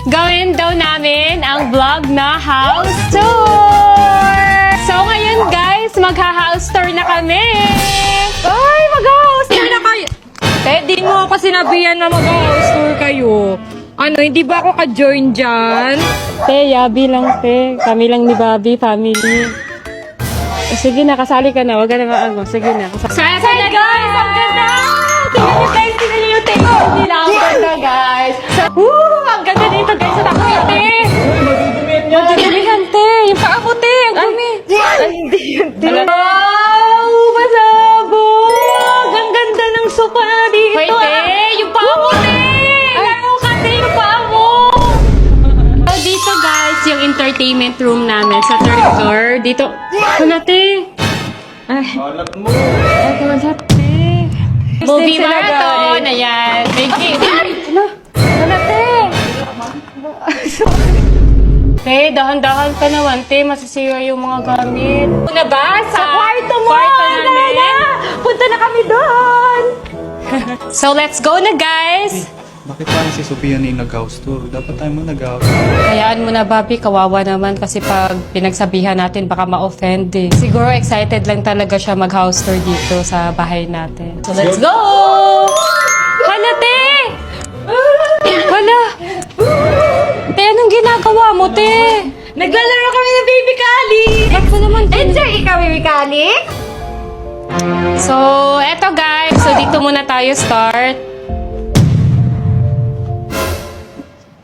gawin daw namin ang vlog na house tour. So ngayon guys, magha-house tour na kami. Ay, mag-house tour na kayo. Di mo ako sinabihan na mag-house tour kayo. Ano, hindi ba ako ka-join dyan? Te, Yabi lang te. Kami lang ni Bobby, family. Sige na, kasali ka na. Huwag ka na maago. Sige na. Kasali ka na guys! Ang ganda! Tingnan niyo yung table nila. Ang ganda guys. Ang ganda dito guys. Sa tako yung te. Madudumihan te. Yung paa mo te. Ang dumi. Hindi yun te. Wow! Masabog! Ang ganda ng sofa dito. Hoy te, yung paa mo te. Laro ka te, yung paa mo. So dito guys, yung entertainment room namin sa third floor. Dito. Ano te? Ay. Alat mo. Ay, kumansap te. Movie marathon. Ayan. Thank you. Ano te? Te, dahan-dahan ka naman, te. Masisira yung mga gamit. Una ba? Sa kwarto mo! Namin? Punta na kami doon! So, let's go na, guys! Bakit parang si Sophia na yung nag-house tour? Dapat tayo mo nag-house tour. Hayaan mo na, Bobby. Kawawa naman kasi pag pinagsabihan natin, baka ma-offend eh. Siguro excited lang talaga siya mag-house tour dito sa bahay natin. So, let's go! Hala, te! Hala! Te, anong ginagawa mo, te? Naglalaro kami ng Baby Kali! Ako naman, te. Enjoy ikaw, Baby Kali! So, eto guys. So, dito muna tayo start.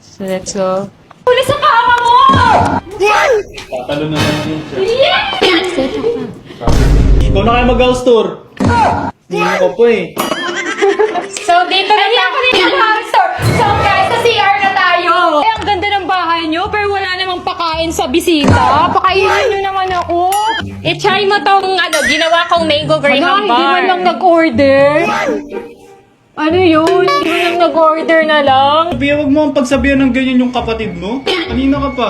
So, let's go. Huli sa kama mo! Tatalo na naman yun siya. Yes! Ikaw na kayo mag-house tour. Hindi ko po eh. So, dito na tayo. So guys, sa CR na tayo! Eh, ang ganda ng bahay nyo, pero wala namang pakain sa bisita. Pakainin nyo naman ako. I-try mo tong ginawa kong mango graham Hindi man bar. lang nag-order. Ano yun? Hindi man lang nag-order na lang. Sophia, wag mo ang pagsabihan ng ganyan yung kapatid mo. Kanina ka pa.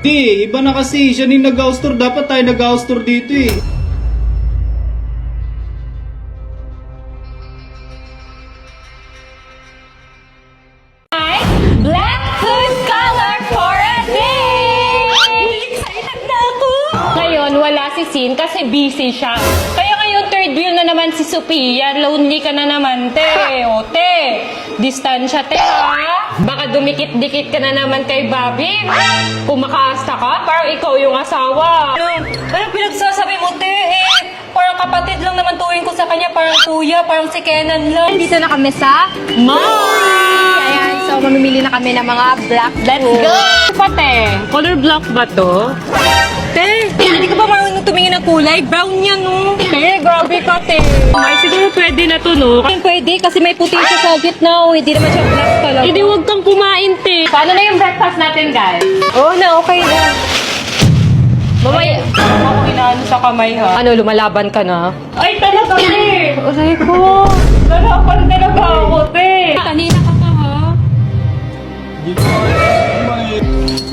Di, iba na kasi. Siya yung nag-house tour. Dapat tayo nag-house tour dito eh. Black food color for a day! Excited na ako! Ngayon, wala si Sin kasi busy siya. Kaya ngayon, third wheel na naman si Sophia. Lonely ka na naman, te. O, te. Distansya, te, ha? Baka dumikit-dikit ka na naman kay Bobby. Kung makaasta ka, parang ikaw yung asawa. Ano pinagsasabi mo, te? Parang kapatid lang naman tuwing ko sa kanya. Parang kuya, parang si Kenan lang. Dito na kami sa Ayan, so mamimili na kami ng mga black. Let's go! Pate, color block ba to? Te, hindi ka ba marunong tumingin ng kulay? Brown yan, no? Te, grabe ka, te. Ay, siguro pwede na to, no? Pwede, kasi may puti siya sa gitna. Oh. Hindi naman siya black talaga. Hindi, huwag kang kumain, te. Paano na yung breakfast natin, guys? Oo na, okay na. Mamaya, ako inaano sa kamay, ha? Ano, lumalaban ka na? Ay, talaga, te. Aray ko. Lalapan talaga ako, te. Kanina ka pa, ha?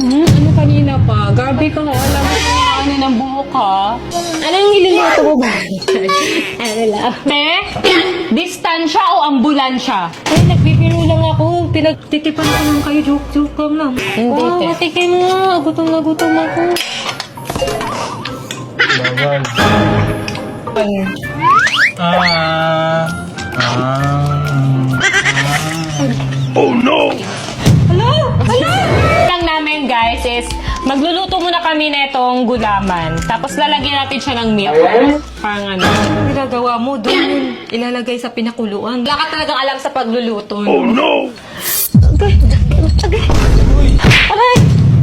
Ano kanina pa? Grabe ka, ha? Alam mo kung ano ng buhok, ha? Ano yung iluluto mo ba? Ano lang? Te, distansya o ambulansya? Ay, nagbibiro lang ako. Pinagtitipan ko lang kayo. Joke lang. Hindi, Wow, te. matikim nga. Gutom na gutom ako. Bawal. Oh no! Lang namin guys is magluluto muna kami netong gulaman. Tapos lalagyan natin siya ng milk. Parang ano. Ang ginagawa mo doon, ilalagay sa pinakuluan. Wala ka talagang alam sa pagluluto. Oh no! Aray!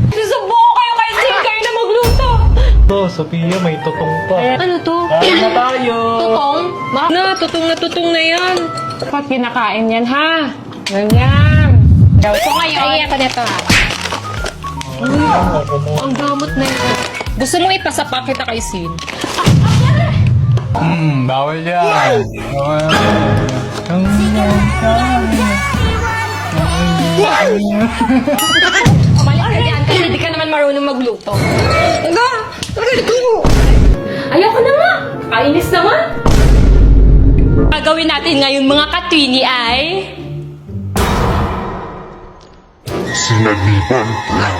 Susubukan kayo kay Jim kayo na magluto! Oh, Sophia, may tutong pa. Ano to? Kain na tayo! Tutong? Na, tutong na yan. Dapat kinakain yan ha. Ganyan. So ngayon, Ay, ako nito ha. Ang gamot na ito. gusto mo ipasapa kita kay Sin? Bawal yan. Bawal. Umalis ka dyan kasi hindi ka naman marunong magluto. Nga! Ayoko na nga. Kainis naman. Gagawin natin ngayon mga katwini ay Sinaliban ka.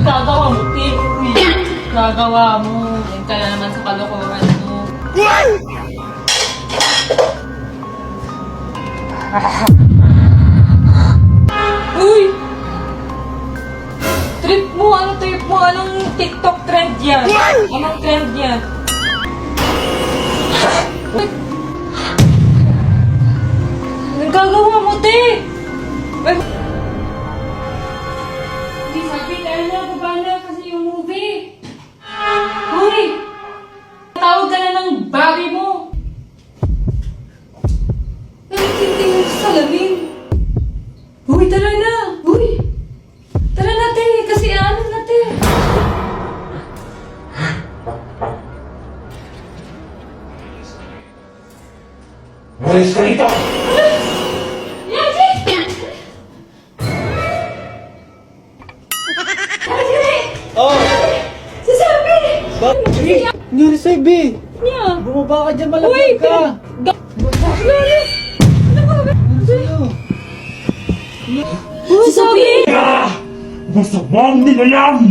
Gagawa mo, Tikoy. Gagawa mo. Yan ka na naman sa kalokohan mo. Uy! Trip mo? Anong trip mo? Anong TikTok trend yan? Anong trend yan? Anong gagawa mo, te? Hindi, sabi tayo na, baba na kasi yung movie. Uy! Tawag ka na ng Bobby mo! Nagtitingin sa salamin. Uy, tara na! Uy! Tara na, te! Kasi ano na, te? Walis ka rito! Oh! Sasabi! Nangyari sa'yo, B? Niya! Bumaba ka dyan, Uy! malapit ka! Sasabi! Ah! Masamang nilalang!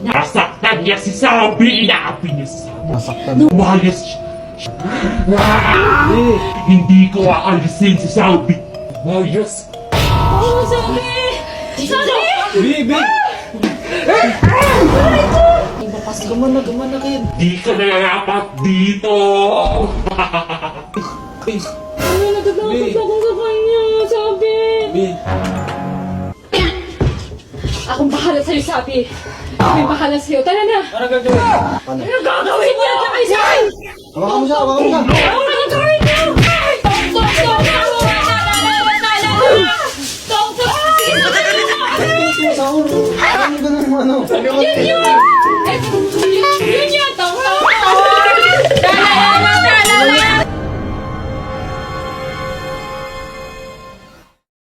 Nasaktan niya si Sabi! Inaapi niya si Sabi! Nasaktan. Umayos siya! Ah! Hindi ko aalisin si Sabi! Umayos! Oh, sabi! Sabi! B! Gumana kayo. Di ka nangangapa dito! Ano, natatakot ako sa kanya, sabi! B! Akong bahala sa'yo, sabi! Ako'y bahala sa'yo. Tara na! Ano gagawin? Ano gagawin niya? Tsaka isa! Hawakan mo siya, hawakan mo siya! Ako